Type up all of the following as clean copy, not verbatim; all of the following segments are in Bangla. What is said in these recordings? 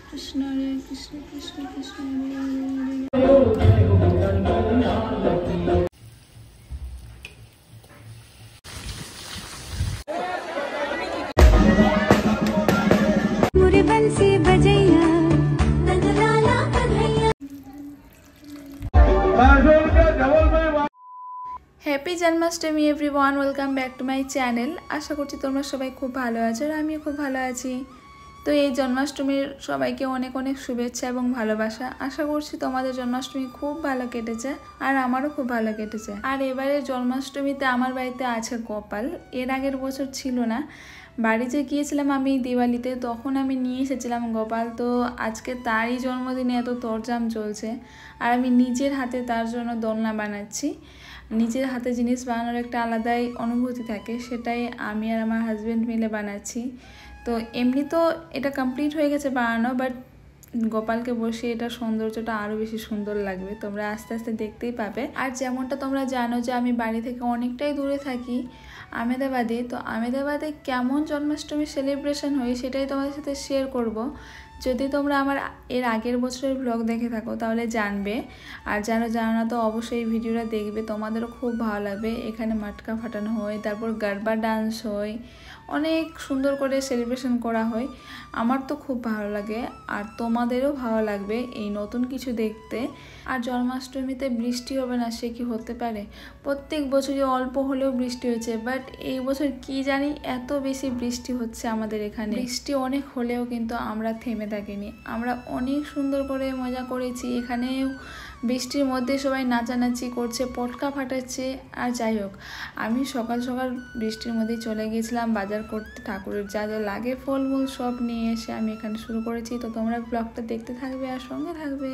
Krishna Hare Krishna Krishna Krishna Hare Hare. Happy Janmashtami everyone, welcome back to my channel. আশা করছি তোমরা সবাই খুব ভালো আছো আর আমিও খুব ভালো আছি। তো এই জন্মাষ্টমীর সবাইকে অনেক অনেক শুভেচ্ছা এবং ভালোবাসা। আশা করছি তোমাদের জন্মাষ্টমী খুব ভালো কেটেছে আর আমারও খুব ভালো কেটেছে। আর এবারে জন্মাষ্টমীতে আমার বাড়িতে আছে গোপাল, এর আগের বছর ছিল না। বাড়িতে গিয়েছিলাম আমি দিওয়ালিতে, তখন আমি নিয়ে এসেছিলাম গোপাল। তো আজকে তারই জন্মদিনে এত তোড়জাম চলছে আর আমি নিজের হাতে তার জন্য দোলনা বানাচ্ছি। নিজের হাতে জিনিস বানানোর একটা আলাদাই অনুভূতি থাকে, সেটাই আমি আর আমার হাজব্যান্ড মিলে বানাচ্ছি। তো এমনি তো এটা কমপ্লিট হয়ে গেছে বানানো, বাট গোপালকে বসিয়ে এটা সৌন্দর্যটা আরও বেশি সুন্দর লাগবে, তোমরা আস্তে আস্তে দেখতেই পাবে। আর যেমনটা তোমরা জানো যে আমি বাড়ি থেকে অনেকটাই দূরে থাকি, আমেদাবাদে। তো আমেদাবাদে কেমন জন্মাষ্টমী সেলিব্রেশন হয় সেটাই তোমাদের সাথে শেয়ার করব। যদি তোমরা আমার এর আগের বছরের ব্লগ দেখে থাকো তাহলে জানবে, আর যারা জানো না তো অবশ্যই এই ভিডিওটা দেখবে, তোমাদেরও খুব ভালো লাগবে। এখানে মাটকা ফাটানো হয়, তারপর গারবা ডান্স হয়, অনেক সুন্দর করে সেলিব্রেশন করা হয়। আমার তো খুব ভালো লাগে আর তোমাদেরও ভালো লাগবে এই নতুন কিছু দেখতে। আর জন্মাষ্টমীতে বৃষ্টি হবে না সে কি হতে পারে? প্রত্যেক বছরই অল্প হলেও বৃষ্টি হয়েছে, বাট এই বছর কি জানি এত বেশি বৃষ্টি হচ্ছে আমাদের এখানে। বৃষ্টি অনেক হলেও কিন্তু আমরা থেমে থাকিনি, আমরা অনেক সুন্দর করে মজা করেছি। এখানেও বৃষ্টির মধ্যে সবাই নাচানাচি করছে, পটকা ফাটাচ্ছে। আর যাই হোক, আমি সকাল সকাল বৃষ্টির মধ্যেই চলে গিয়েছিলাম বাজার করতে, ঠাকুরের যা যা লাগে ফলমূল সব নিয়ে এসে আমি এখানে শুরু করেছি। তো তোমরা ব্লগটা দেখতে থাকবে আর সঙ্গে থাকবে।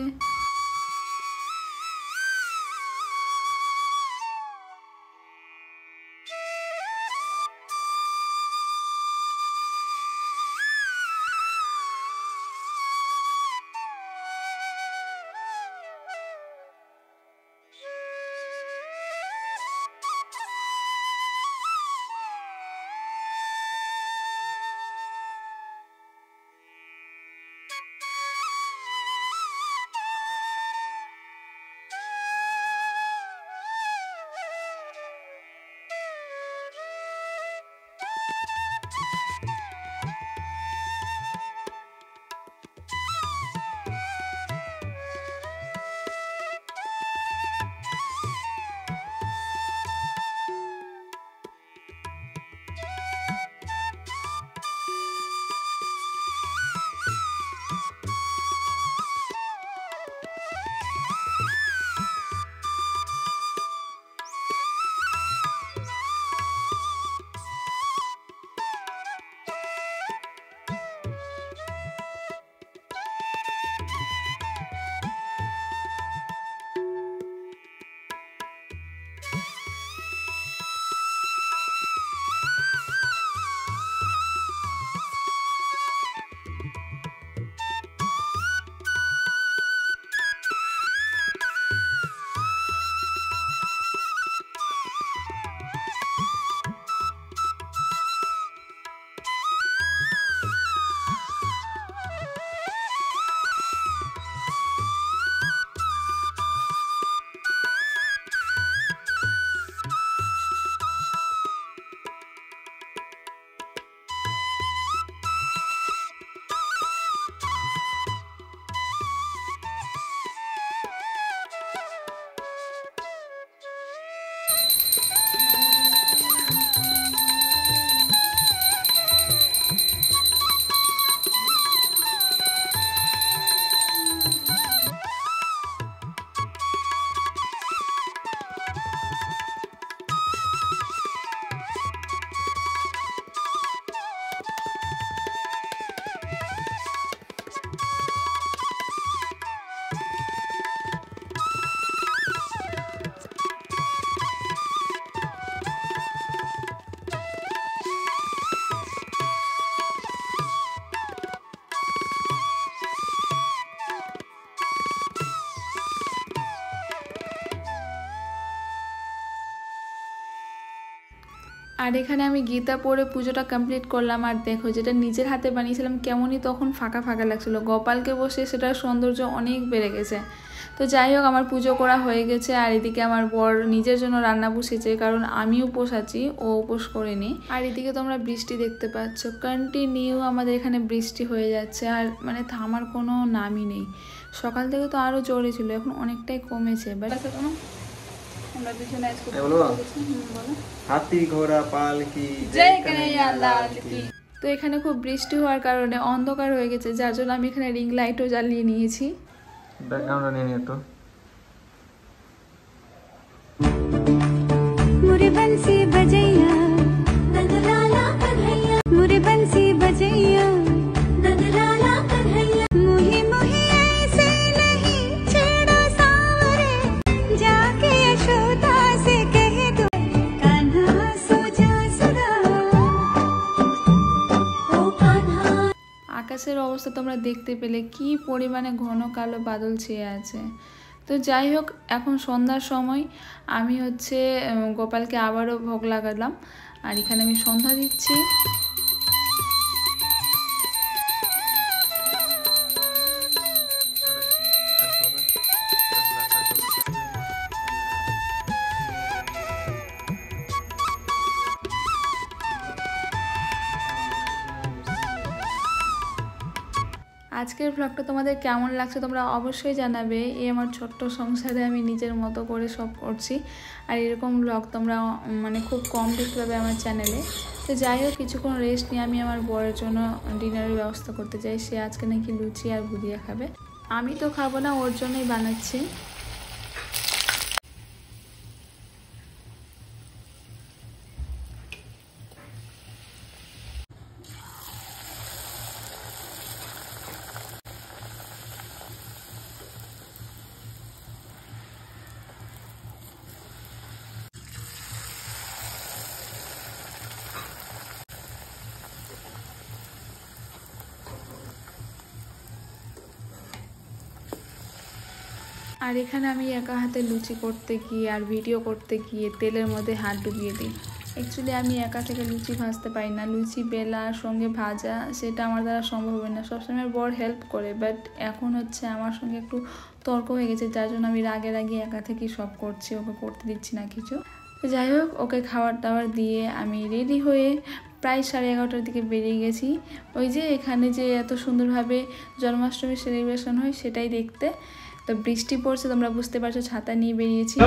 আর এখানে আমি গীতা পড়ে পুজোটা কমপ্লিট করলাম। আর দেখো যেটা নিজের হাতে বানিয়েছিলাম কেমনই তখন ফাঁকা ফাঁকা লাগছিলো, গোপালকে বসে সেটার সৌন্দর্য অনেক বেড়ে গেছে। তো যাই হোক আমার পুজো করা হয়ে গেছে। আর এদিকে আমার বর নিজের জন্য রান্না বসেছে, কারণ আমি উপোস আছি, ও উপোস করেনি। আর এদিকে তোমরা বৃষ্টি দেখতে পাচ্ছ, কন্টিনিউ আমাদের এখানে বৃষ্টি হয়ে যাচ্ছে, আর মানে থামার কোনো নামই নেই। সকাল থেকে তো আরও জোরে ছিল, এখন অনেকটাই কমেছে। বাট আমরা পিছনে হাতি ঘোড়া পালকি জয় কানাইয়া লাল কি। তো এখানে খুব বৃষ্টি হওয়ার কারণে অন্ধকার হয়ে গেছে, যার জন্য আমি এখানে রিং লাইটও জ্বালিয়ে নিয়েছি। ব্যাকগ্রাউন্ডটা নিয়ে নিয়ে তো मुरे बंसी बजैया नंदलाला कन्हैया, मुरे बंसी बजैया नंदलाला कन्हैया, मुही मुही ऐसे नहीं छेड़ो सावरे, जाके यशोदा से कह दो कान्हा सो जा सदा, ओ कान्हा। আকাশের অবস্থা তোমরা দেখতে পেলে কি পরিমাণে ঘন কালো বাদল ছেয়ে আছে। তো যাই হোক এখন সন্ধ্যার সময় আমি হচ্ছে গোপালকে আবারও ভোগ লাগালাম, আর এখানে আমি সন্ধ্যা দিচ্ছি। আজকের ব্লগটা তোমাদের কেমন লাগছে তোমরা অবশ্যই জানাবে। এই আমার ছোট্ট সংসারে আমি নিজের মতো করে সব করছি, আর এরকম ব্লগ তোমরা মানে খুব কম দেখতে পাবে আমার চ্যানেলে। তো যাই হোক কিছুক্ষণ রেস্ট নিয়ে আমি আমার বরের জন্য ডিনারের ব্যবস্থা করতে চাই। সে আজকে নাকি লুচি আর ভুজিয়া খাবে, আমি তো খাবো না, ওর জন্যই বানাচ্ছি। আর এখানে আমি একা হাতে লুচি করতে গিয়ে আর ভিডিও করতে গিয়ে তেলের মধ্যে হাত ডুবিয়ে দিই। অ্যাকচুয়ালি আমি একা থেকে লুচি ভাজতে পারি না, লুচি বেলার সঙ্গে ভাজা সেটা আমার দ্বারা সম্ভব হয় না। সবসময় বড় হেল্প করে, বাট এখন হচ্ছে আমার সঙ্গে একটু তর্ক হয়ে গেছে, যার জন্য আমি রাগে রাগে একা থেকেই সব করছি, ওকে করতে দিচ্ছি না কিছু। তো যাই হোক ওকে খাবার দাবার দিয়ে আমি রেডি হয়ে প্রায় 11:30টার দিকে বেরিয়ে গেছি। ওই যে এখানে যে এত সুন্দরভাবে জন্মাষ্টমী সেলিব্রেশন হয় সেটাই দেখতে। তো বৃষ্টি পড়ছে তোমরা বুঝতে পারছো, ছাতা নিয়ে বেরিয়েছি।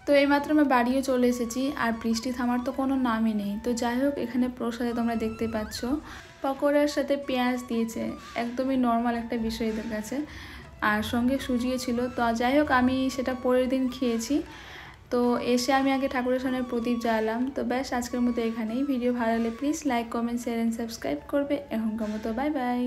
তো এইমাত্র আমরা বাড়িও চলে এসেছি আর বৃষ্টি থামার তো কোনো নামই নেই। তো যাই হোক, এখানে প্রসাদে তোমরা দেখতে পাচ্ছ পকোড়ার সাথে পেঁয়াজ দিয়েছে, একদমই নর্মাল একটা বিষয় এদের কাছে। আর সঙ্গে সুজিও ছিল। তো যাই হোক, আমি সেটা পরের দিন খেয়েছি। তো এসে আমি আগে ঠাকুরের সামনে প্রদীপ জ্বালাম। তো ব্যাস, আজকের মতো এখানেই। ভিডিও ভালো লাগলে please like, comment, share and subscribe করবে। এখনকার মতো বাই বাই।